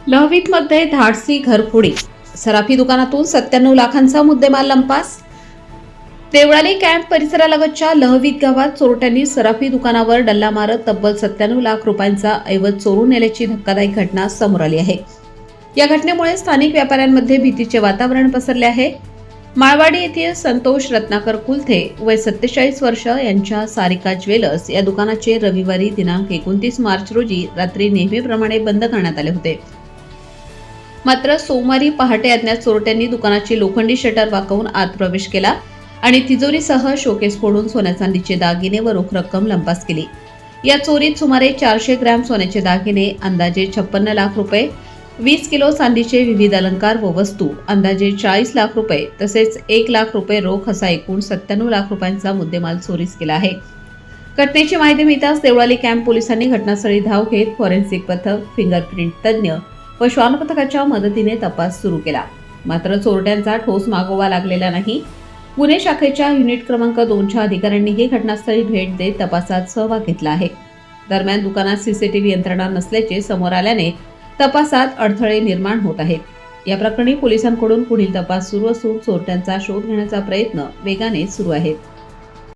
लहवीतमध्ये धाडसी घरफोडी, सराफी दुकानातून 97 लाखांचा मुद्देमाल लंपास. देवळाली कॅम्प परिसरालगतच्या लहवीत गावात चोरट्यांनी सराफी दुकानावर डल्ला मारत तब्बल 97 लाख रुपयांचा ऐवज चोरून नेल्याची धक्कादायक घटना समोर आली आहे. या घटनेमुळे स्थानिक व्यापाऱ्यांमध्ये भीतीचे वातावरण पसरले आहे. माळवाडी येथील संतोष रत्नाकर कुलथे वय 47 वर्ष यांच्या सारिका ज्वेलर्स या दुकानाचे रविवारी दिनांक 29 मार्च रोजी रात्री नेहमीप्रमाणे बंद करण्यात आले होते. मात्र सोमवारी पहाटे अज्ञात चोरट्यांनी दुकानाची लोखंडी शटर वाकवून आत प्रवेश केला आणि तिजोरीसह शोकेस फोडून सोन्या चांदीचे दागिने व रोख रक्कम लंपास केली. या चोरीत सुमारे 400 ग्रॅम सोन्याचे दागिने, अंदाजे 56 लाख रुपये, 20 किलो चांदीचे विविध अलंकार व वस्तू, अंदाजे 40 लाख रुपये तसेच 1 लाख रुपये रोख असा एकूण 97 लाख रुपयांचा मुद्देमाल चोरीस केला आहे. घटनेची माहिती मिळताच देवळाली कॅम्प पोलिसांनी घटनास्थळी धाव घेत फॉरेन्सिक पथक, फिंगरप्रिंट तज्ज्ञ व श्वान पथकाच्या मदतीने तपास सुरू केला. मात्र चोरट्यांचा ठोस मागोवा लागलेला नाही. गुन्हे शाखेच्या युनिट क्रमांक 2च्या अधिकाऱ्यांनीही घटनास्थळी भेट देत तपासात सहभाग घेतला आहे. दरम्यान दुकानात सीसीटीव्ही यंत्रणा नसल्याचे समोर आल्याने तपासात अडथळे निर्माण होत आहेत. या प्रकरणी पोलिसांकडून पुढील तपास सुरू असून चोरट्यांचा शोध घेण्याचा प्रयत्न वेगाने सुरू आहेत.